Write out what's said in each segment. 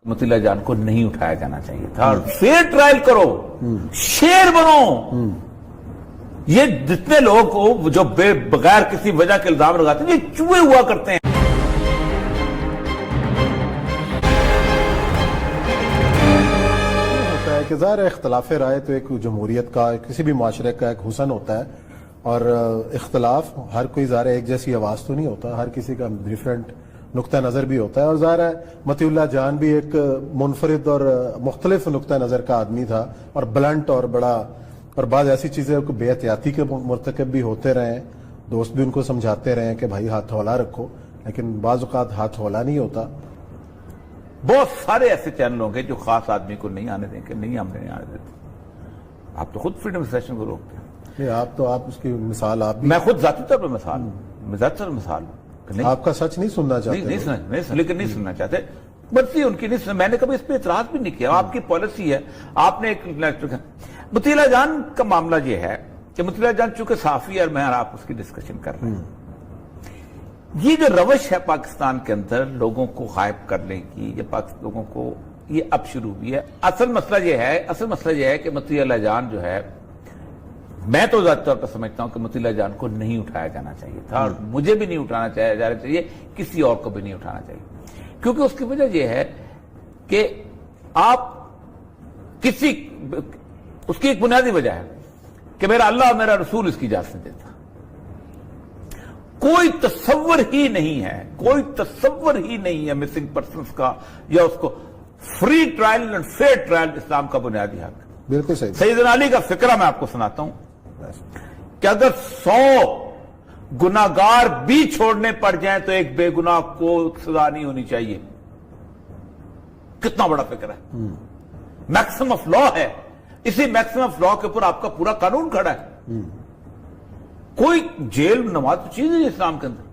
مطیع جان کو نہیں اٹھایا جانا چاہیے تھا اور فیئر ٹرائل کرو، شیر بنو۔ یہ جتنے لوگ جو بغیر کسی وجہ کے الزام لگاتے ہیں یہ چوہے ہوا کرتے ہیں۔ کہ ظاہر اختلاف رائے تو ایک جمہوریت کا، کسی بھی معاشرے کا ایک حسن ہوتا ہے، اور اختلاف ہر کوئی ظاہر ایک جیسی آواز تو نہیں ہوتا، ہر کسی کا ڈیفرنٹ نقطہ نظر بھی ہوتا ہے، اور ظاہر ہے مطیع اللہ جان بھی ایک منفرد اور مختلف نقطہ نظر کا آدمی تھا، اور بلنٹ اور بڑا، اور بعض ایسی چیزیں بے احتیاطی کے مرتکب بھی ہوتے رہے ہیں، دوست بھی ان کو سمجھاتے رہے کہ بھائی ہاتھ ہولا رکھو، لیکن بعض اوقات ہاتھ ہولا نہیں ہوتا۔ بہت سارے ایسے چینل ہوں گے جو خاص آدمی کو نہیں آنے دیں کہ نہیں ہم نہیں آنے دیتے۔ آپ تو خود فریڈم سیشن کو روکتے ہیں۔ نہیں، آپ اس کی مثال آپ بھی، میں خود ذاتی طور پر مثال ہوں، میں ذاتی طور پر مثال ہوں۔ آپ کا سچ نہیں سننا چاہتے؟ لیکن نہیں سننا چاہتے، مرضی ان کی نہیں سننا۔ میں نے کبھی اس پہ اعتراض بھی نہیں کیا، آپ کی پالیسی ہے۔ آپ نے ایک مطیع اللہ جان کا معاملہ یہ ہے کہ مطیع اللہ جان چونکہ صحافی ہے اور میں اور آپ اس کی ڈسکشن کر رہے ہیں، یہ جو روش ہے پاکستان کے اندر لوگوں کو غائب کرنے کی، یہ لوگوں کو یہ اب شروع ہوئی ہے۔ اصل مسئلہ یہ ہے کہ مطیع اللہ جان جو ہے، میں تو ذاتی طور پر سمجھتا ہوں کہ مطیع اللہ جان کو نہیں اٹھایا جانا چاہیے تھا، اور مجھے بھی نہیں اٹھانا جانا چاہیے، کسی اور کو بھی نہیں اٹھانا چاہیے، کیونکہ اس کی وجہ یہ ہے کہ آپ اس کی ایک بنیادی وجہ ہے کہ میرا اللہ اور میرا رسول اس کی اجازت نہیں دیتا۔ کوئی تصور ہی نہیں ہے مسنگ پرسنز کا، یا اس کو free trial and fair trial اسلام کا بنیادی حق۔ بالکل صحیح۔ سیدنا علی کا فقرہ میں آپ کو سناتا ہوں کہ اگر 100 گناہگار بھی چھوڑنے پڑ جائیں تو ایک بے گناہ کو سزا نہیں ہونی چاہیے۔ کتنا بڑا فقرہ ہے، میکسم آف لا ہے۔ اسی میکسم آف لا کے اوپر آپ کا پورا قانون کھڑا ہے۔ کوئی جیل نماز تو چیز ہے اسلام کے اندر،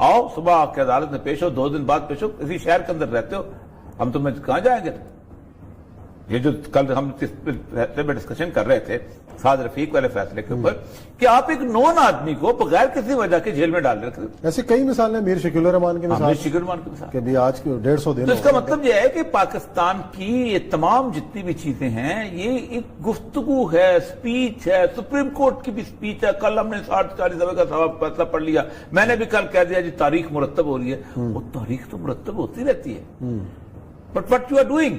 آؤ صبح آپ کے عدالت میں پیش ہو، 2 دن بعد پیش ہو، اسی شہر کے اندر رہتے ہو، ہم تمہیں کہاں جائیں گے؟ یہ جو کل ہم ڈسکشن کر رہے تھے سعد رفیق والے فیصلے کے اوپر کہ آپ ایک نون آدمی کو بغیر کسی وجہ کے جیل میں ڈال رکھتے ہیں۔ ایسی کئی مثالیں، میر شکیل الرحمان کی مثال کہ بھی آج 150 دن۔ تو اس کا مطلب یہ ہے کہ پاکستان کی یہ تمام جتنی بھی چیزیں ہیں یہ ایک گفتگو ہے، سپیچ ہے، سپریم کورٹ کی بھی سپیچ ہے۔ کل ہم نے 40 دفعہ کا فیصلہ پڑھ لیا، میں نے بھی کل کہہ دیا جی تاریخ مرتب ہو رہی ہے، وہ تاریخ تو مرتب ہوتی رہتی ہے، but what you are doing.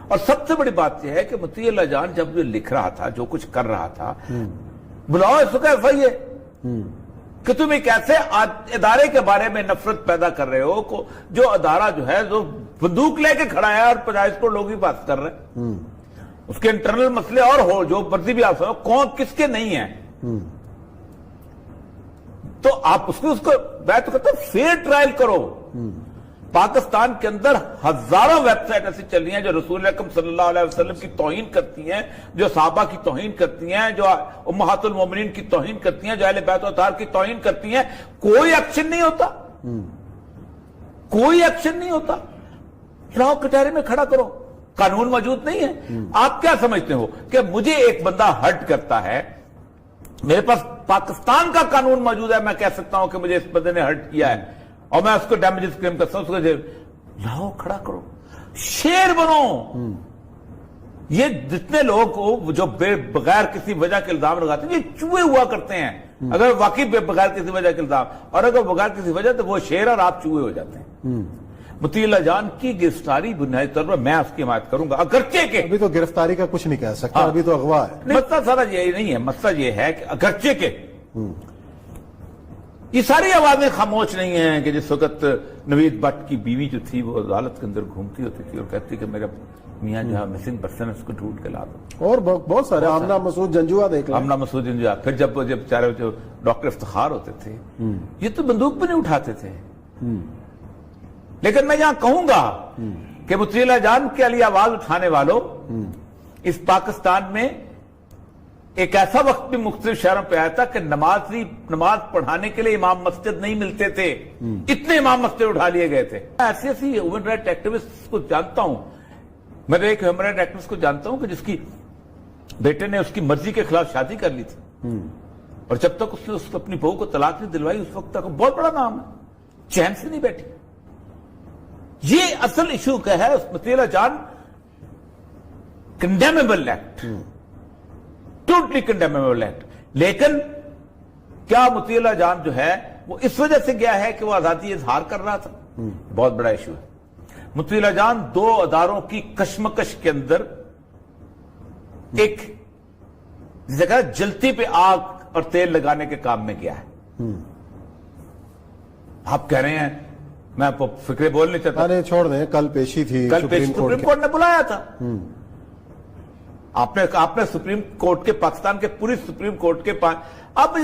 اور سب سے بڑی بات یہ ہے کہ مطیع اللہ جان جب جو لکھ رہا تھا، جو کچھ کر رہا تھا، بلاؤ اس کو ایف کہ تم ایک ایسے ادارے کے بارے میں نفرت پیدا کر رہے ہو جو ادارہ جو ہے جو بندوق لے کے کھڑا ہے اور 50 کروڑ لوگ بھی بات کر رہے ہیں، اس کے انٹرنل مسئلے اور ہو جو مرضی بھی آپ سمجھو، کون کس کے نہیں ہیں، تو آپ اس کو میں تو کہتا ہوں فیئر ٹرائل کرو۔ پاکستان کے اندر ہزاروں ویب سائٹ ایسی چل رہی ہیں جو رسول اکرم صلی اللہ علیہ وسلم کی توہین کرتی ہیں، جو صحابہ کی توہین کرتی ہیں، جو امہات المومنین کی توہین کرتی ہیں، جو اہل بیت و اطہار کی توہین کرتی ہیں، کوئی ایکشن نہیں ہوتا، کوئی ایکشن نہیں ہوتا۔ لاؤ کٹہرے میں کھڑا کرو، قانون موجود نہیں ہے۔ آپ کیا سمجھتے ہو کہ مجھے ایک بندہ ہرٹ کرتا ہے، میرے پاس پاکستان کا قانون موجود ہے، میں کہہ سکتا ہوں کہ مجھے اس بندے نے ہرٹ کیا ہے اور میں اس کو ڈیمیجز کلیم کرتا ہوں، اس کو لاؤ کھڑا کرو، شیر بنو۔ یہ جتنے لوگ جو بغیر کسی وجہ کے الزام لگاتے ہیں یہ چوہے ہوا کرتے ہیں، اگر واقعی بغیر کسی وجہ کے الزام، اور اگر بغیر کسی وجہ تو وہ شیر اور آپ چوہے ہو جاتے ہیں۔ مطیع اللہ جان کی گرفتاری بنیادی طور پر میں اس کی حمایت کروں گا، اگرچہ کہ ابھی تو گرفتاری کا کچھ نہیں کہہ سکتا، ابھی تو اغوا ہے۔ مسئلہ سارا یہ نہیں ہے، مسئلہ یہ ہے کہ اگرچہ کہ یہ ساری آوازیں خاموش نہیں ہیں کہ جس وقت نوید بٹ کی بیوی جو تھی وہ عدالت کے اندر گھومتی ہوتی تھی اور کہتی کہ میرا میاں جو ہے مسنگ پرسن ہے، اس کو ڈھونڈ کے لا دو، اور بہت سارے آمنہ مسعود جنجوعہ دیکھ لیں، آمنہ مسعود جنجوعہ۔ پھر جب بیچارے جو ڈاکٹر افتخار ہوتے تھے یہ تو بندوق بھی نہیں اٹھاتے تھے۔ لیکن میں یہاں کہوں گا کہ مطیع اللہ جان کے لیے آواز اٹھانے والوں، اس پاکستان میں ایک ایسا وقت بھی مختلف شہروں پہ آیا تھا کہ نماز پڑھانے کے لیے امام مسجد نہیں ملتے تھے، اتنے امام مسجد اٹھا لیے گئے تھے۔ ایسی ہیومن رائٹ ایکٹیوسٹ کو جانتا ہوں، میں ایک ہیومن رائٹ ایکٹیوسٹ کو جانتا ہوں کہ جس کی بیٹے نے اس کی مرضی کے خلاف شادی کر لی تھی، اور جب تک اس نے اپنی بہو کو طلاق نہیں دلوائی اس وقت تک بہت بڑا نام ہے، چین سے نہیں بیٹھی۔ یہ اصل ایشو کا ہے. مطیع جان کنڈیمیبل ایکٹ, ٹوٹلی کنڈیمیبل ایکٹ. لیکن کیا مطیع جان جو ہے وہ اس وجہ سے گیا ہے کہ وہ آزادی اظہار کر رہا تھا؟ بہت بڑا ایشو ہے. مطیع جان دو اداروں کی کشمکش کے اندر ایک جگہ جلتی پہ آگ اور تیل لگانے کے کام میں گیا ہے. آپ کہہ رہے ہیں, میں آپ کو فکرے بول نہیں چاہتا, چھوڑ دیں, کل پیشی تھی, کل سپریم کورٹ نے بلایا تھا. آپ نے سپریم کورٹ کے, پاکستان کے پوری سپریم کورٹ کے اب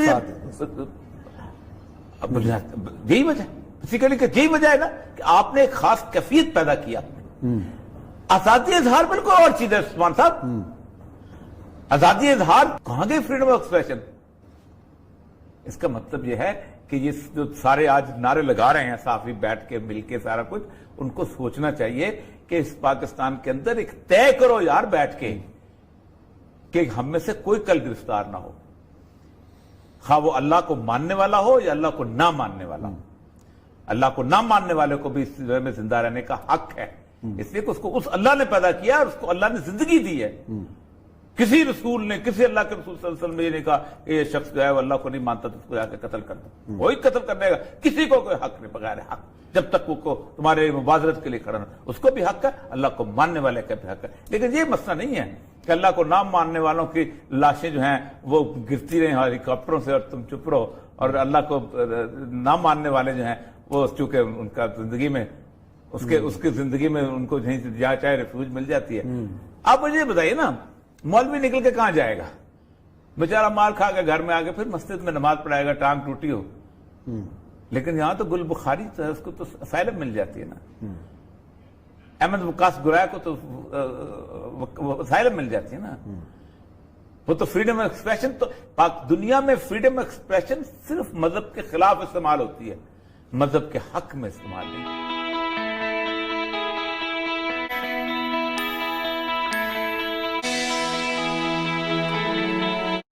یہی وجہ بیسیکلی کہ یہی وجہ ہے نا کہ آپ نے ایک خاص کیفیت پیدا کیا. آزادی اظہار بالکل اور چیز ہے عثمان صاحب. آزادی اظہار کہاں گئی فریڈم آف ایکسپریشن؟ اس کا مطلب یہ ہے کہ یہ جو سارے آج نعرے لگا رہے ہیں صحافی بیٹھ کے مل کے سارا کچھ, ان کو سوچنا چاہیے کہ اس پاکستان کے اندر ایک طے کرو یار بیٹھ کے کہ ہم میں سے کوئی کل گرفتار نہ ہو, خواہ وہ اللہ کو ماننے والا ہو یا اللہ کو نہ ماننے والا ہو. اللہ کو نہ ماننے والے کو بھی اس دنیا میں زندہ رہنے کا حق ہے, اس لیے کہ اس کو اس اللہ نے پیدا کیا اور اس کو اللہ نے زندگی دی ہے. کسی رسول نے, کسی اللہ کے رسول صلی اللہ علیہ وسلم نے یہ نہیں کہا کہ یہ شخص جو ہے وہ اللہ کو نہیں مانتا تو اس کو جا کے قتل کر دو. وہی قتل کرنے کا کسی کو کوئی حق نہیں, بغیر حق, جب تک وہ تمہارے مبادرت کے لیے کھڑا نہ, اس کو بھی حق ہے, اللہ کو ماننے والے کا بھی حق ہے. لیکن یہ مسئلہ نہیں ہے کہ اللہ کو نہ ماننے والوں کی لاشیں جو ہیں وہ گرتی رہیں ہیلی کاپٹروں سے اور تم چپ رہو, اور اللہ کو نہ ماننے والے جو ہیں وہ چونکہ ان کا زندگی میں اس کی زندگی میں ان کو جہاں چاہے ریفیوج مل جاتی ہے. آپ مجھے بتائیے نا, مولوی نکل کے کہاں جائے گا بیچارہ؟ مار کھا کے گھر میں آ کے پھر مسجد میں نماز پڑھائے گا, ٹانگ ٹوٹی ہو. لیکن یہاں تو گل بخاری اس کو تو اسائلم مل جاتی ہے نا, احمد وقاص گرائے کو تو اسائلم مل جاتی ہے نا. وہ تو فریڈم آف ایکسپریشن, تو دنیا میں فریڈم آف ایکسپریشن صرف مذہب کے خلاف استعمال ہوتی ہے, مذہب کے حق میں استعمال نہیں.